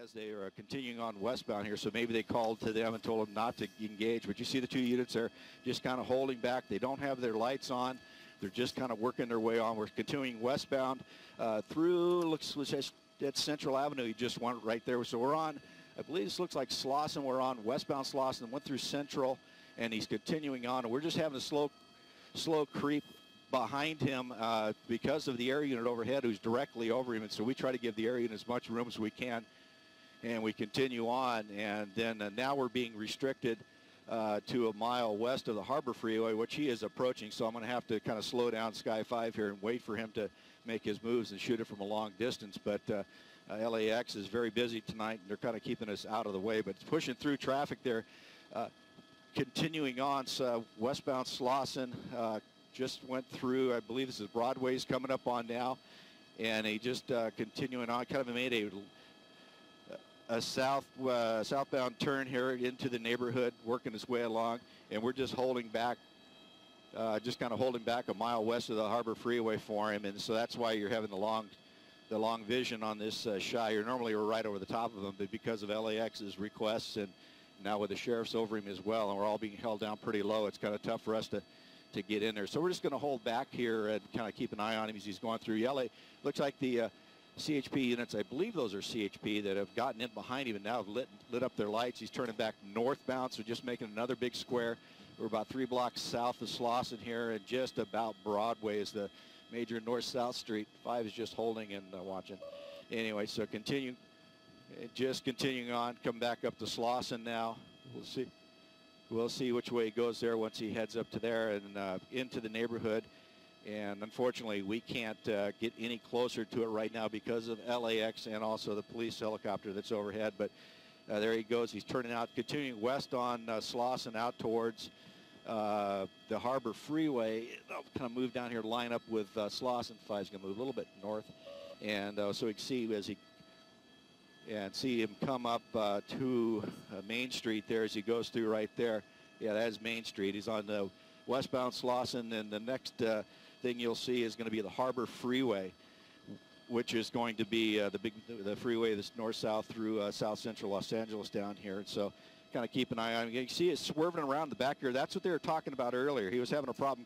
as they are continuing on westbound here, so maybe they called to them and told them not to engage. But you see the two units there just kind of holding back. They don't have their lights on. They're just kind of working their way on. We're continuing westbound through, looks at Central Avenue. You just went right there. So we're on, I believe this looks like Slauson. We're on westbound Slauson, went through Central, and he's continuing on. And we're just having a slow creep behind him because of the air unit overhead who's directly over him. And so we try to give the air unit as much room as we can. And we continue on. And then now we're being restricted to a mile west of the Harbor Freeway, which he is approaching. So I'm going to have to kind of slow down Sky 5 here and wait for him to make his moves and shoot it from a long distance. But LAX is very busy tonight, and they're kind of keeping us out of the way. But it's pushing through traffic there. Continuing on, so westbound Slauson just went through, I believe this is Broadway's coming up on now. And he just continuing on, kind of made a southbound turn here into the neighborhood, working his way along, and we're just holding back, just kind of holding back a mile west of the Harbor Freeway for him, and so that's why you're having the long vision on this shot. You're normally right over the top of him, but because of LAX's requests and now with the sheriff's over him as well, and we're all being held down pretty low, it's kind of tough for us to get in there. So we're just going to hold back here and kind of keep an eye on him as he's going through. Looks like the CHP units, I believe those are CHP, that have gotten in behind him and now have lit up their lights. He's turning back northbound, so just making another big square. We're about 3 blocks south of Slauson here, and just about Broadway is the major north-south street. 5 is just holding and watching. Anyway, so just continuing on, come back up to Slauson now. We'll see which way he goes there once he heads up to there and into the neighborhood. And unfortunately, we can't get any closer to it right now because of LAX and also the police helicopter that's overhead. But there he goes. He's turning out, continuing west on Slauson out towards the Harbor Freeway. I'll kind of move down here to line up with Slauson. 5's going to move a little bit north. And so we can see as he see him come up to Main Street there as he goes through right there. Yeah, that is Main Street. He's on the westbound Slauson, and the next thing you'll see is going to be the Harbor Freeway, which is going to be the freeway that's north-south through South Central Los Angeles down here. And so kind of keep an eye on him. You can see it swerving around the back here. That's what they were talking about earlier. He was having a problem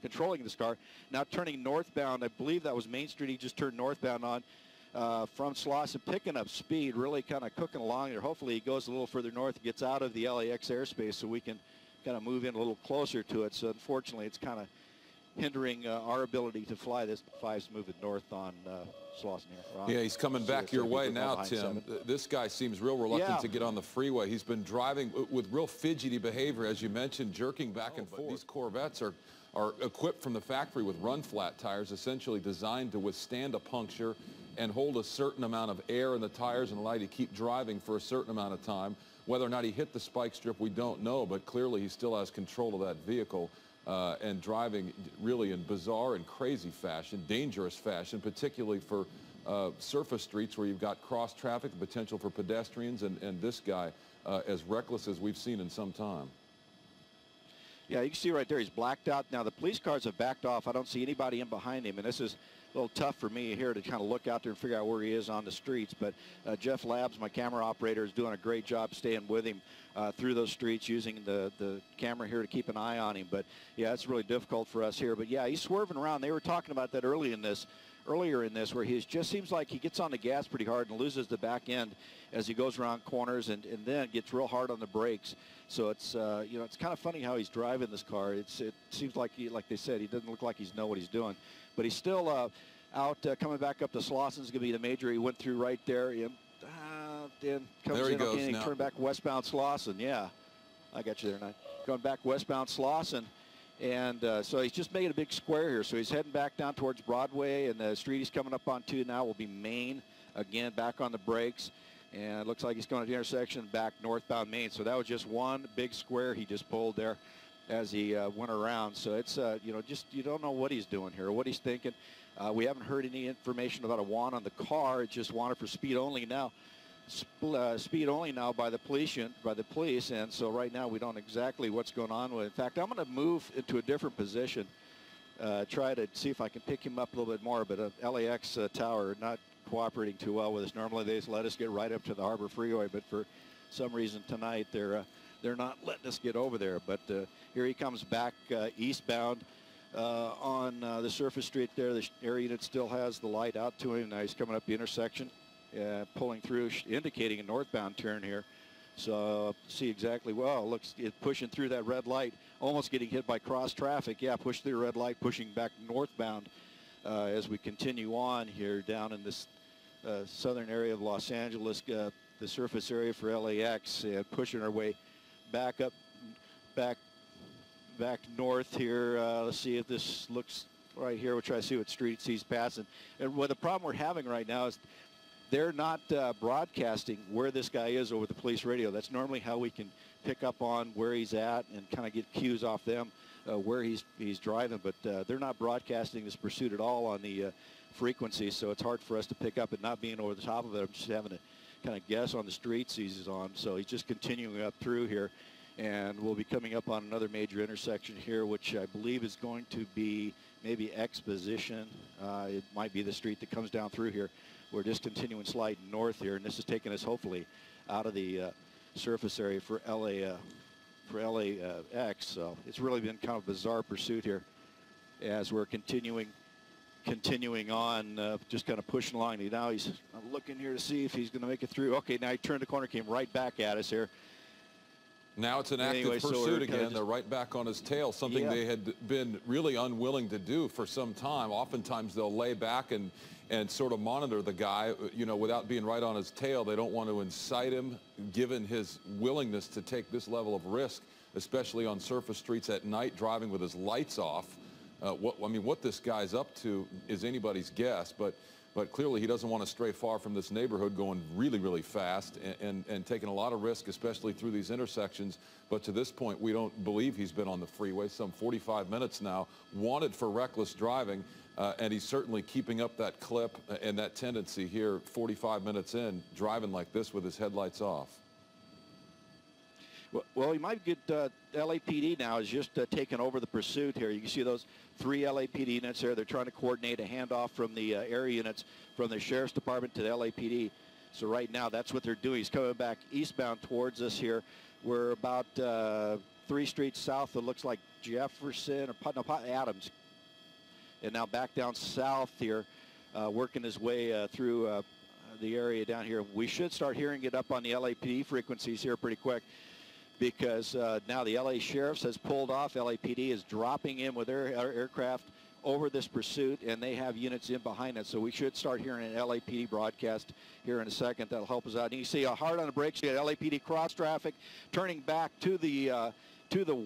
controlling this car. Now turning northbound, I believe that was Main Street he just turned northbound on from Slauson, picking up speed, really kind of cooking along there. Hopefully he goes a little further north, gets out of the LAX airspace so we can kind of move in a little closer to it. So unfortunately it's kind of hindering our ability to fly. This 5's moving north on Slauson here. Yeah, he's coming back your way now, Tim. This guy seems real reluctant to get on the freeway. He's been driving with real fidgety behavior, as you mentioned, jerking back and forth. These Corvettes are equipped from the factory with run-flat tires, essentially designed to withstand a puncture and hold a certain amount of air in the tires and allow you to keep driving for a certain amount of time. Whether or not he hit the spike strip, we don't know, but clearly he still has control of that vehicle and driving really in bizarre and crazy fashion, dangerous fashion, particularly for surface streets where you've got cross traffic, the potential for pedestrians, and this guy as reckless as we've seen in some time. Yeah, you can see right there, he's blacked out. Now the police cars have backed off. I don't see anybody in behind him, and this is a little tough for me here to kind of look out there and figure out where he is on the streets. But Jeff Labs, my camera operator, is doing a great job staying with him through those streets, using the camera here to keep an eye on him. But yeah, it's really difficult for us here. But yeah, he's swerving around. They were talking about that earlier in this, where he just seems like he gets on the gas pretty hard and loses the back end as he goes around corners, and then gets real hard on the brakes. So it's it's kind of funny how he's driving this car. It seems like like they said, he doesn't look like he's know what he's doing. But he's still out coming back up to Slauson's going to be the major. He went through right there. Then comes there he goes and now. Turned back westbound Slauson. Yeah, I got you there, Knight. Going back westbound Slauson. And so he's just making a big square here. So he's heading back down towards Broadway, and the street he's coming up on to now will be Main. Again, back on the brakes. And it looks like he's going to the intersection back northbound Main. So that was just one big square he just pulled there as he went around. So it's, just you don't know what he's doing here or what he's thinking. We haven't heard any information about a want on the car. It's just wanted for speed only now. Speed only now by the police, and so right now we don't know exactly what's going on with it. In fact, I'm going to move into a different position, try to see if I can pick him up a little bit more, but LAX tower not cooperating too well with us. Normally they just let us get right up to the Harbor Freeway, but for some reason tonight they're not letting us get over there. But here he comes back eastbound on the surface street there. The area unit still has the light out to him. Now he's coming up the intersection, pulling through, indicating a northbound turn here. So see exactly, well, looks pushing through that red light, almost getting hit by cross traffic. Yeah, push through the red light, pushing back northbound as we continue on here down in this southern area of Los Angeles, the surface area for LAX, and pushing our way back north here. Let's see if this looks right here. We'll try to see what streets he's passing. And what the problem we're having right now is they're not broadcasting where this guy is over the police radio. That's normally how we can pick up on where he's at and kind of get cues off them where he's driving. But they're not broadcasting this pursuit at all on the frequency, so it's hard for us to pick up it not being over the top of it. I'm just having to kind of guess on the streets he's on. So he's just continuing up through here, and we'll be coming up on another major intersection here, which I believe is going to be maybe Exposition. It might be the street that comes down through here. We're just continuing sliding north here, and this is taking us hopefully out of the surface area for LAX. So it's really been kind of a bizarre pursuit here as we're continuing on, just kind of pushing along. Now he's looking here to see if he's going to make it through. Okay, now he turned the corner, came right back at us here. Now it's an active pursuit again. They're right back on his tail, something they had been really unwilling to do for some time. Oftentimes they'll lay back and sort of monitor the guy, you know, without being right on his tail. They don't want to incite him, given his willingness to take this level of risk, especially on surface streets at night, driving with his lights off. What this guy's up to is anybody's guess, but clearly he doesn't want to stray far from this neighborhood, going really, really fast and taking a lot of risk, especially through these intersections. But to this point, we don't believe he's been on the freeway. Some 45 minutes now, wanted for reckless driving, and he's certainly keeping up that clip and that tendency here 45 minutes in, driving like this with his headlights off. Well, he might get LAPD now is just taking over the pursuit here. You can see those 3 LAPD units there. They're trying to coordinate a handoff from the area units from the Sheriff's Department to the LAPD. So right now, that's what they're doing. He's coming back eastbound towards us here. We're about 3 streets south. It looks like Jefferson or Adams. And now back down south here, working his way through the area down here. We should start hearing it up on the LAPD frequencies here pretty quick, because now the LA Sheriffs has pulled off. LAPD is dropping in with their aircraft over this pursuit, and they have units in behind it. So we should start hearing an LAPD broadcast here in a second. That'll help us out. And you see hard on the brakes. You got LAPD cross traffic turning back to the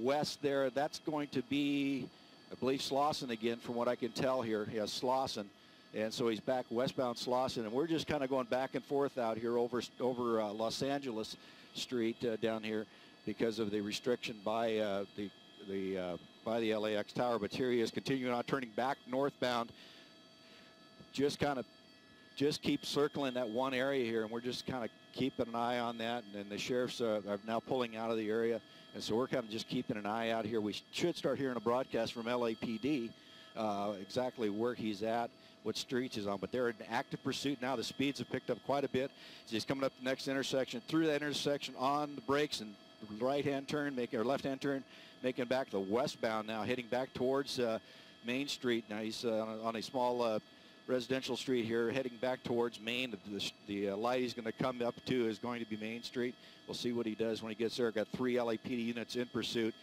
west there. That's going to be, I believe, Slauson again, from what I can tell here. He has Slauson. And so he's back westbound Slauson, and we're just kind of going back and forth out here over Los Angeles Street down here, because of the restriction by the LAX tower. But here he is continuing on, turning back northbound. Just keep circling that one area here, and we're just kind of keeping an eye on that. And then the sheriffs are now pulling out of the area, and so we're kind of just keeping an eye out here. We should start hearing a broadcast from LAPD, exactly where he's at, what streets he's on. But they're in active pursuit now. The speeds have picked up quite a bit. So he's coming up the next intersection, through that intersection, on the brakes, and right-hand turn, left-hand turn, making back the westbound now, heading back towards Main Street. Now he's on a small residential street here, heading back towards Main. The light he's going to come up to is going to be Main Street. We'll see what he does when he gets there. Got 3 LAPD units in pursuit.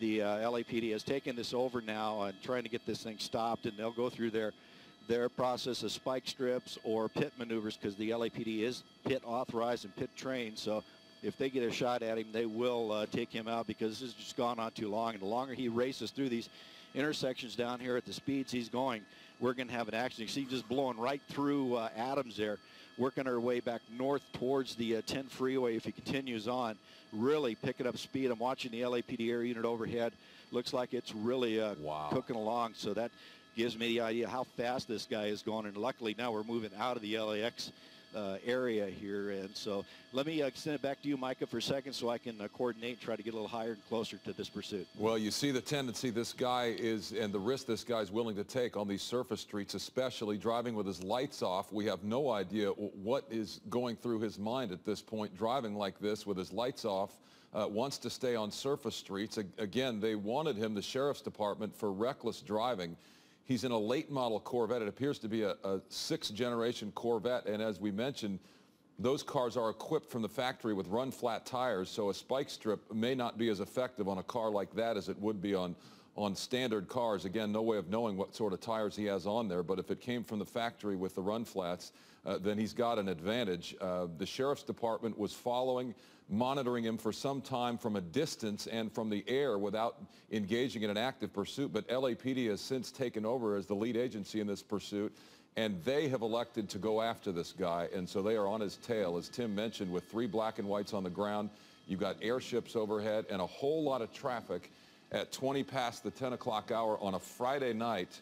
The LAPD has taken this over now and trying to get this thing stopped, and they'll go through their process of spike strips or pit maneuvers, because the LAPD is pit authorized and pit trained. So if they get a shot at him, they will take him out, because this has just gone on too long. And the longer he races through these intersections down here at the speeds he's going, we're going to have an accident. You see just blowing right through Adams there, working our way back north towards the 10 freeway if he continues on, really picking up speed. I'm watching the LAPD air unit overhead. Looks like it's really cooking along. So that gives me the idea how fast this guy is going. And luckily now we're moving out of the LAX area here, happen. So let me send it back to you, Micah, for a second so I can coordinate and try to get a little higher and closer to this pursuit. Well, you see the tendency this guy is, and the risk this guy's willing to take on these surface streets, especially driving with his lights off. We have no idea what is going through his mind at this point, driving like this with his lights off. Wants to stay on surface streets. Again, they wanted him, the sheriff's department, for reckless driving. He's in a late model Corvette. It appears to be a 6th generation Corvette, and as we mentioned, those cars are equipped from the factory with run flat tires, so a spike strip may not be as effective on a car like that as it would be on standard cars. Again, no way of knowing what sort of tires he has on there, but if it came from the factory with the run flats, then he's got an advantage. The sheriff's department was monitoring him for some time from a distance and from the air without engaging in an active pursuit, but LAPD has since taken over as the lead agency in this pursuit, and they have elected to go after this guy, and so they are on his tail, as Tim mentioned, with 3 black and whites on the ground. You've got airships overhead and a whole lot of traffic at 20 past the 10 o'clock hour on a Friday night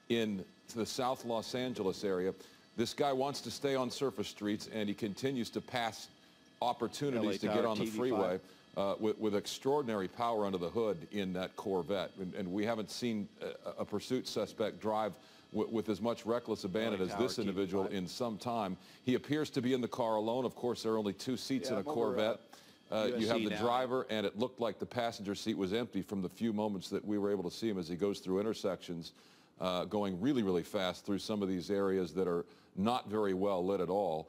in the South Los Angeles area. This guy wants to stay on surface streets, and he continues to pass opportunities to get on the freeway with extraordinary power under the hood in that Corvette. And we haven't seen a pursuit suspect drive with as much reckless abandon as this individual in some time. He appears to be in the car alone. Of course, there are only 2 seats in a Corvette. You have the driver, and it looked like the passenger seat was empty from the few moments that we were able to see him as he goes through intersections, going really, really fast through some of these areas that are not very well lit at all.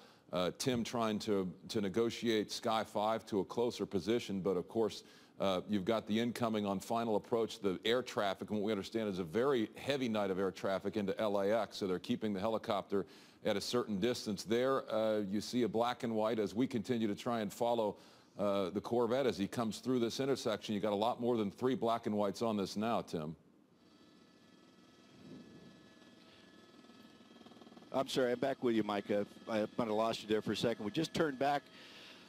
Tim trying to negotiate Sky 5 to a closer position, but of course you've got the incoming on final approach, the air traffic, and what we understand is a very heavy night of air traffic into LAX, so they're keeping the helicopter at a certain distance there. You see a black and white as we continue to try and follow the Corvette as he comes through this intersection. You got a lot more than 3 black and whites on this now, Tim. I'm sorry, I'm back with you, Micah. I might have lost you there for a second. We just turned back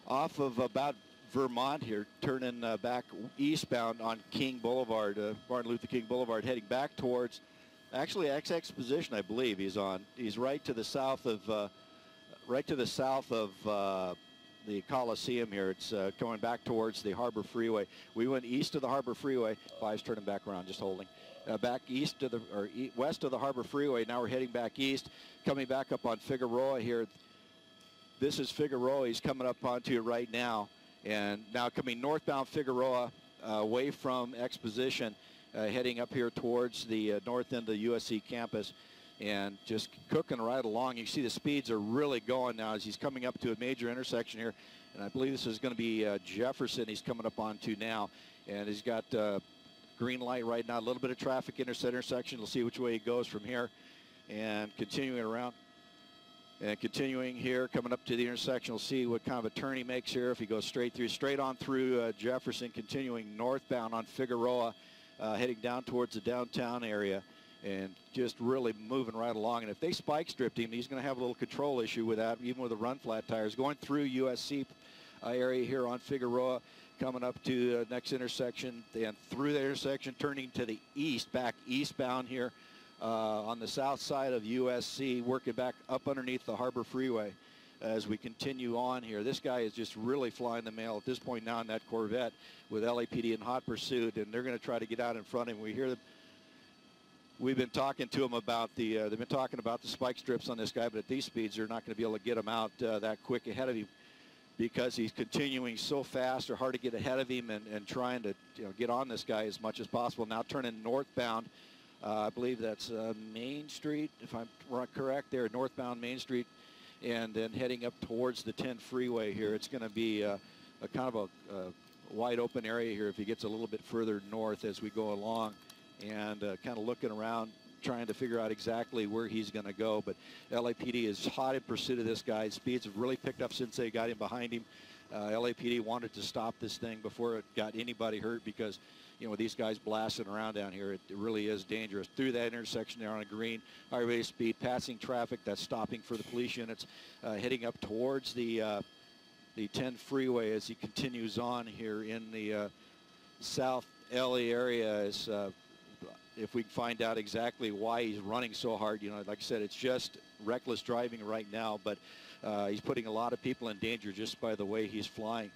off of about Vermont here, turning back eastbound on King Boulevard, Martin Luther King Boulevard, heading back towards, actually, XX position, I believe he's on. He's right to the south of, the Coliseum here. It's going back towards the Harbor Freeway. We went east of the Harbor Freeway. 5's turning back around, just holding. Back east of the, or west of the Harbor Freeway. Now we're heading back east, coming back up on Figueroa here. This is Figueroa he's coming up onto right now. And now coming northbound Figueroa, away from Exposition, heading up here towards the north end of the USC campus, and just cooking right along. You see the speeds are really going now as he's coming up to a major intersection here. And I believe this is going to be Jefferson he's coming up onto now. And he's got green light right now, a little bit of traffic in this intersection. We'll see which way he goes from here. And continuing around. And continuing here, coming up to the intersection, we'll see what kind of a turn he makes here. If he goes straight on through Jefferson, continuing northbound on Figueroa, heading down towards the downtown area, and just really moving right along. And if they spike stripped him, he's going to have a little control issue with that, even with the run flat tires. Going through USC area here on Figueroa, coming up to the next intersection, and through the intersection, turning to the east, back eastbound here. On the south side of USC, working back up underneath the Harbor Freeway as we continue on here. This guy is just really flying the mail at this point now in that Corvette with LAPD in hot pursuit, and they're going to try to get out in front of him. We hear that we've been talking to him about they've been talking about the spike strips on this guy, but at these speeds, they're not going to be able to get him out that quick ahead of him because he's continuing so fast. They're hard to get ahead of him and trying to get on this guy as much as possible. Now turning northbound. I believe that's Main Street, if I'm correct there, northbound Main Street, and then heading up towards the 10 freeway here. It's going to be a kind of a wide open area here if he gets a little bit further north as we go along, and kind of looking around, trying to figure out exactly where he's going to go. But LAPD is hot in pursuit of this guy. Speeds have really picked up since they got him behind him. LAPD wanted to stop this thing before it got anybody hurt because with these guys blasting around down here, it really is dangerous. Through that intersection there on a green, high rate of speed, passing traffic, that's stopping for the police units, heading up towards the 10 freeway as he continues on here in the South LA area. As, if we can find out exactly why he's running so hard, like I said, it's just reckless driving right now. But He's putting a lot of people in danger just by the way he's flying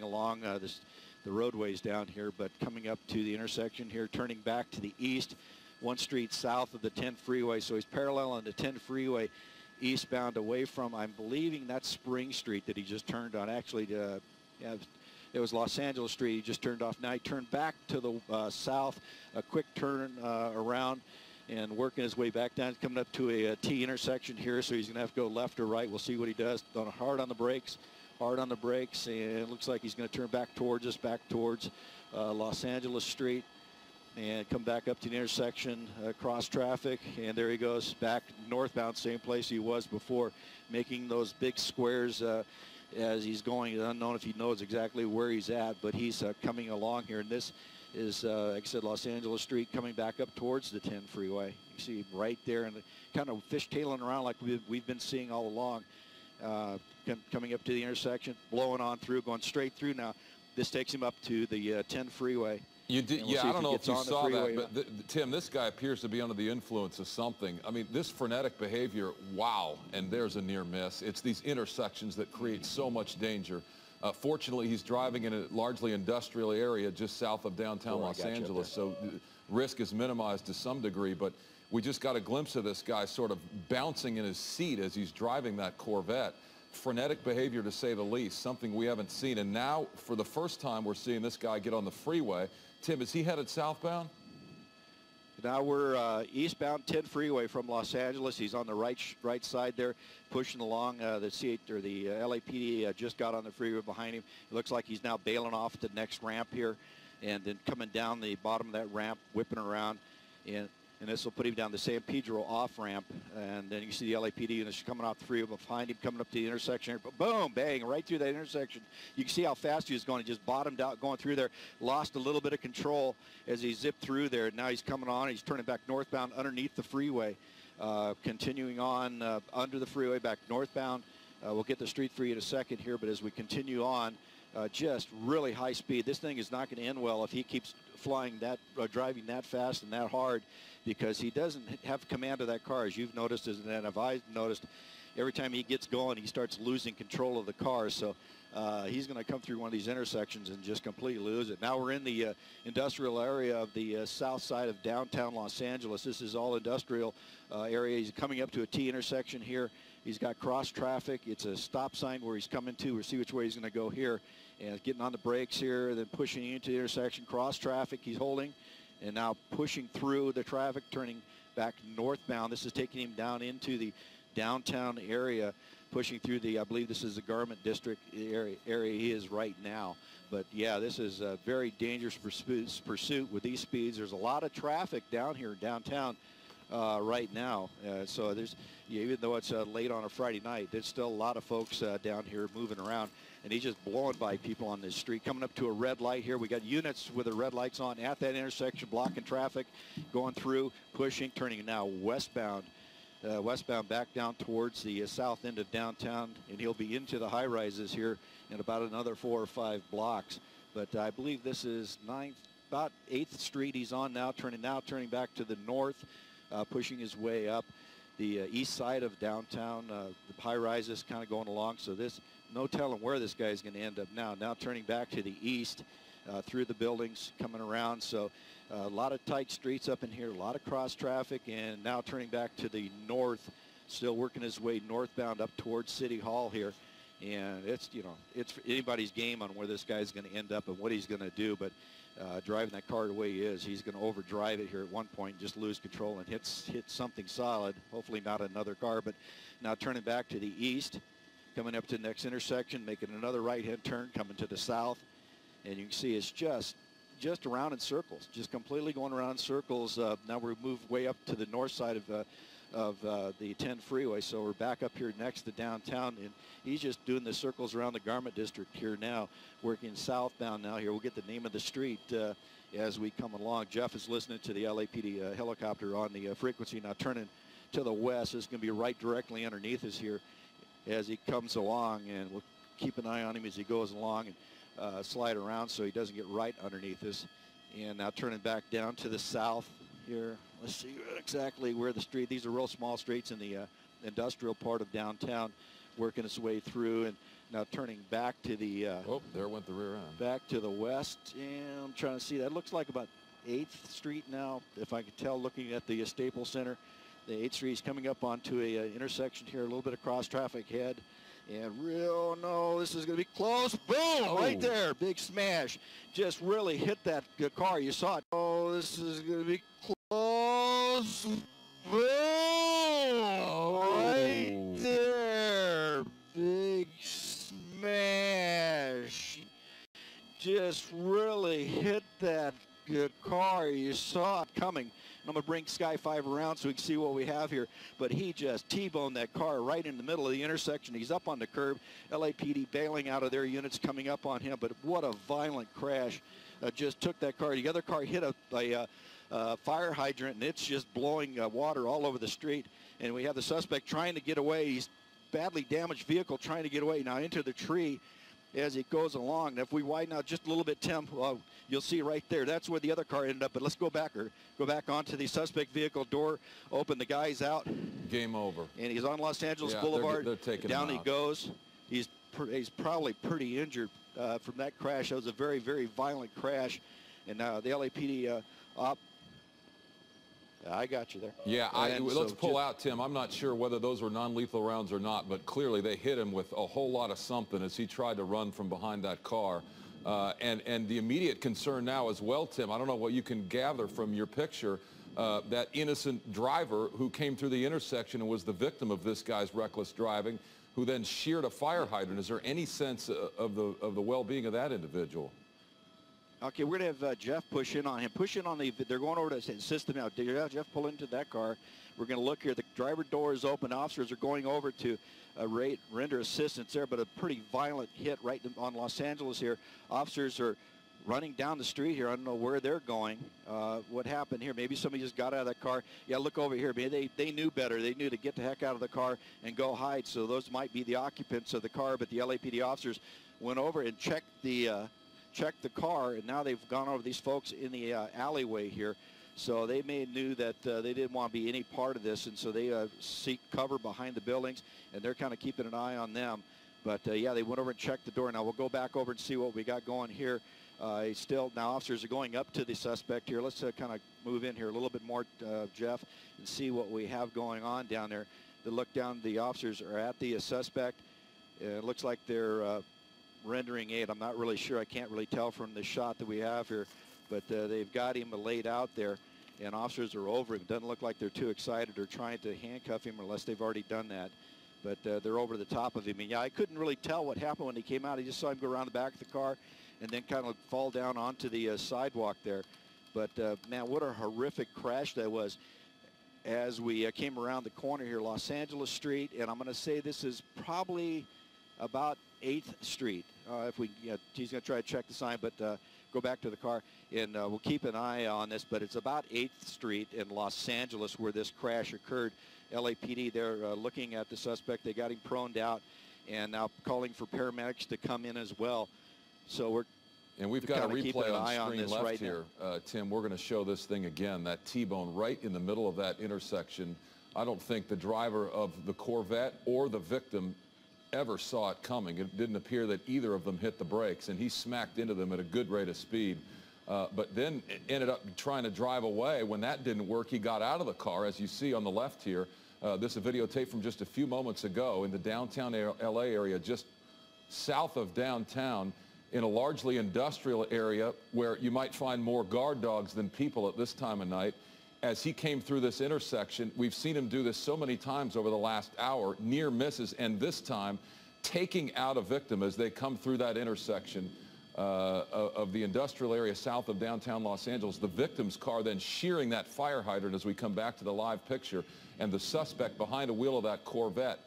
along the roadways down here. But coming up to the intersection here, turning back to the east, 1 street south of the 10 freeway. So he's parallel on the 10 freeway eastbound away from, I'm believing that's Spring Street that he just turned on. Actually, yeah, it was Los Angeles Street. He just turned off. Now he turned back to the south, a quick turn around and working his way back down, coming up to a T intersection here. So he's going to have to go left or right. We'll see what he does. Hard on the brakes, and it looks like he's going to turn back towards us, back towards Los Angeles Street, and come back up to the intersection, cross traffic, and there he goes back northbound, same place he was before, making those big squares as he's going. Unknown if he knows exactly where he's at, but he's coming along here, and this is, like I said, Los Angeles Street coming back up towards the 10 freeway. You see him right there, and kind of fishtailing around like we've been seeing all along, coming up to the intersection, blowing on through, going straight through now. This takes him up to the 10 freeway. You did, yeah, I don't know if you saw that, but Tim, this guy appears to be under the influence of something. I mean, this frenetic behavior, wow, and there's a near miss. It's these intersections that create so much danger. Fortunately, he's driving in a largely industrial area just south of downtown Los Angeles, so risk is minimized to some degree, but we just got a glimpse of this guy sort of bouncing in his seat as he's driving that Corvette. Frenetic behavior, to say the least, something we haven't seen. And now, for the first time, we're seeing this guy get on the freeway. Tim, is he headed southbound? Now we're eastbound 10 freeway from Los Angeles. He's on the right side there, pushing along. The LAPD just got on the freeway behind him. It looks like he's now bailing off the next ramp here, and then coming down the bottom of that ramp, whipping around, and this will put him down the San Pedro off ramp. And then you see the LAPD units coming off the freeway behind him, coming up to the intersection here. Boom, bang, right through that intersection. You can see how fast he was going. He just bottomed out going through there, lost a little bit of control as he zipped through there. Now he's coming on. He's turning back northbound underneath the freeway, continuing on under the freeway back northbound. We'll get the street for you in a second here, but as we continue on, just really high speed. This thing is not going to end well if he keeps flying that, driving that fast and that hard, because he doesn't have command of that car, as you've noticed, and I've noticed. Every time he gets going, he starts losing control of the car. So he's going to come through one of these intersections and just completely lose it. Now we're in the industrial area of the south side of downtown Los Angeles. This is all industrial area. He's coming up to a T intersection here. He's got cross traffic. It's a stop sign where he's coming to. We'll see which way he's going to go here. And getting on the brakes here, then pushing into the intersection. Cross traffic he's holding, and now pushing through the traffic, turning back northbound. This is taking him down into the downtown area, pushing through the, I believe this is the Garment District area he is right now. But yeah, this is a very dangerous pursuit with these speeds. There's a lot of traffic down here downtown right now. So there's, even though it's late on a Friday night, there's still a lot of folks down here moving around. And he's just blowing by people on this street. Coming up to a red light here. We got units with the red lights on at that intersection, blocking traffic, going through, pushing, turning now westbound. Westbound back down towards the south end of downtown, and he'll be into the high-rises here in about another 4 or 5 blocks. But I believe this is about 8th Street he's on now, turning back to the north, pushing his way up the east side of downtown. The high-rises kind of going along, so this, no telling where this guy's going to end up now. Now turning back to the east through the buildings, coming around. So a lot of tight streets up in here, a lot of cross traffic, and now turning back to the north, still working his way northbound up towards City Hall here. And it's, you know, it's anybody's game on where this guy's going to end up and what he's going to do. But driving that car the way he is, he's going to overdrive it here at one point, and just lose control and hit something solid. Hopefully not another car. But now turning back to the east, coming up to the next intersection, making another right-hand turn, coming to the south. And you can see it's just around in circles, just completely going around in circles. Now we've moved way up to the north side of the 10 freeway, so we're back up here next to downtown, and he's just doing the circles around the Garment District here now, working southbound now here. We'll get the name of the street as we come along. Jeff is listening to the LAPD helicopter on the frequency, now turning to the west. It's going to be right directly underneath us here as he comes along, and we'll keep an eye on him as he goes along and slide around so he doesn't get right underneath us. And now turning back down to the south here. Let's see exactly where the street, these are real small streets in the industrial part of downtown working its way through, and now turning back to the oh, there went the rear end. Back to the west, and I'm trying to see. That looks like about 8th Street now, if I can tell, looking at the Staples Center. The 8th Street is coming up onto a intersection here, a little bit of cross-traffic head. And no, this is going to be close. Boom! Oh. Right there, big smash. Just really hit that car. You saw it. Oh, this is going to be close. Boom! Right there, big smash. Just really hit that car. You saw it coming. I'm going to bring Sky 5 around so we can see what we have here. But he just T-boned that car right in the middle of the intersection. He's up on the curb. LAPD bailing out of their units coming up on him. But what a violent crash. Just took that car. The other car hit a fire hydrant, and it's just blowing water all over the street. And we have the suspect trying to get away. He's badly damaged vehicle trying to get away now into the tree as it goes along. And if we widen out just a little bit, Tim, you'll see right there. That's where the other car ended up. But let's go back onto the suspect vehicle. Door open. The guy's out. Game over. And he's on Los Angeles Boulevard. They're taking down him he out. goes. He's probably pretty injured from that crash. That was a very, very violent crash. And now the LAPD op. I got you there. Yeah, let's pull out, Tim. I'm not sure whether those were non-lethal rounds or not, but clearly they hit him with a whole lot of something as he tried to run from behind that car. And the immediate concern now as well, Tim, I don't know what you can gather from your picture, that innocent driver who came through the intersection and was the victim of this guy's reckless driving, who then sheared a fire hydrant. Is there any sense of the well-being of that individual? Okay, we're going to have Jeff push in on him. Push in on they're going over to the system now. Jeff, pull into that car. We're going to look here. The driver door is open. Officers are going over to render assistance there, but a pretty violent hit right on Los Angeles here. Officers are running down the street here. I don't know where they're going. What happened here? Maybe somebody just got out of that car. Yeah, look over here. Maybe they knew better. They knew to get the heck out of the car and go hide. So those might be the occupants of the car, but the LAPD officers went over and checked the car, and now they've gone over these folks in the alleyway here. So they knew that they didn't want to be any part of this, and so they seek cover behind the buildings, and they're kind of keeping an eye on them. But yeah, they went over and checked the door. Now we'll go back over and see what we got going here. Now officers are going up to the suspect here. Let's kind of move in here a little bit more, Jeff, and see what we have going on down there. The look down, the officers are at the suspect. It looks like they're rendering aid. I'm not really sure. I can't really tell from the shot that we have here, but they've got him laid out there, and officers are over him. It doesn't look like they're too excited or trying to handcuff him unless they've already done that, but they're over the top of him. And yeah, I couldn't really tell what happened when he came out. I just saw him go around the back of the car and then kind of fall down onto the sidewalk there. But man, what a horrific crash that was. As we came around the corner here, Los Angeles Street, and I'm going to say this is probably about 8th Street. He's going to try to check the sign, but go back to the car, and we'll keep an eye on this. But it's about 8th Street in Los Angeles where this crash occurred. LAPD, they're looking at the suspect. They got him proned out, and now calling for paramedics to come in as well. So we've got a replay on screen left right here. Tim, we're going to show this thing again, that T-bone right in the middle of that intersection. I don't think the driver of the Corvette or the victim ever saw it coming. It didn't appear that either of them hit the brakes, and he smacked into them at a good rate of speed. But then ended up trying to drive away. When that didn't work, he got out of the car, as you see on the left here. This is a videotape from just a few moments ago in the downtown LA area, just south of downtown, in a largely industrial area where you might find more guard dogs than people at this time of night. As he came through this intersection, we've seen him do this so many times over the last hour, near misses, and this time taking out a victim as they come through that intersection of the industrial area south of downtown Los Angeles. The victim's car then shearing that fire hydrant as we come back to the live picture, and the suspect behind the wheel of that Corvette.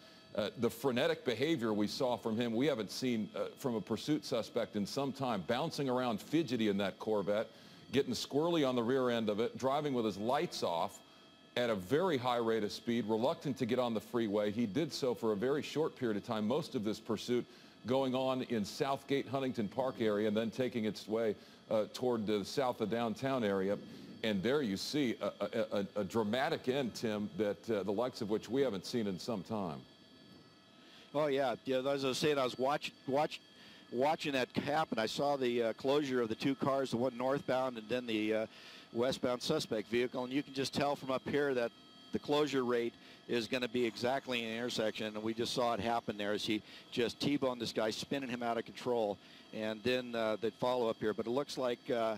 The frenetic behavior we saw from him, we haven't seen from a pursuit suspect in some time, bouncing around fidgety in that Corvette, getting squirrely on the rear end of it, driving with his lights off at a very high rate of speed, reluctant to get on the freeway. He did so for a very short period of time, most of this pursuit going on in Southgate, Huntington Park area, and then taking its way toward the south of downtown area. And there you see a dramatic end, Tim, that the likes of which we haven't seen in some time. Oh yeah, as I was saying, I was watching that happen. I saw the closure of the two cars, the one northbound and then the westbound suspect vehicle, and you can just tell from up here that the closure rate is going to be exactly in the intersection, and we just saw it happen there as he just T-boned this guy, spinning him out of control, and then the follow up here. But it looks like, yeah,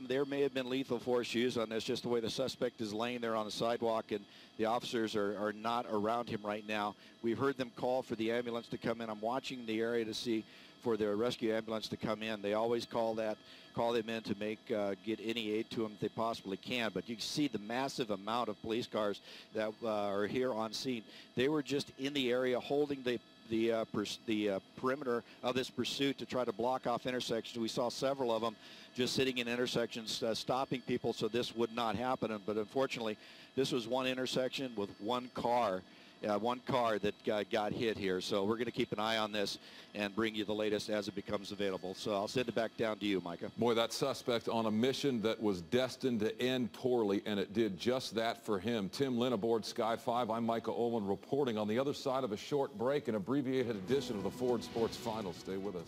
there may have been lethal force used on this, just the way the suspect is laying there on the sidewalk, and the officers are not around him right now. We've heard them call for the ambulance to come in. I'm watching the area to see for the rescue ambulance to come in. They always call them in to get any aid to them if they possibly can. But you can see the massive amount of police cars that are here on scene. They were just in the area holding the perimeter of this pursuit to try to block off intersections. We saw several of them just sitting in intersections, stopping people so this would not happen. But unfortunately, this was one intersection with one car that got hit here. So we're going to keep an eye on this and bring you the latest as it becomes available. So I'll send it back down to you, Micah. Boy, that suspect on a mission that was destined to end poorly, and it did just that for him. Tim Lynn aboard Sky 5. I'm Micah Olin reporting on the other side of a short break, an abbreviated edition of the Ford Sports Final. Stay with us.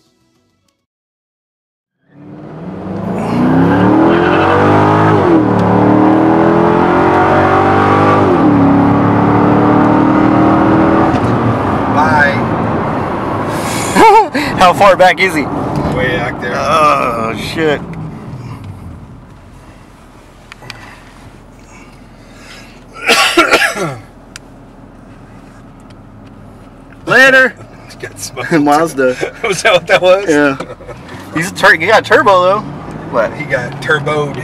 How far back is he? Way back there. Oh, shit. Later. He's got smoke. Mazda. Was that what that was? Yeah. He got a turbo, though. What? He got turboed.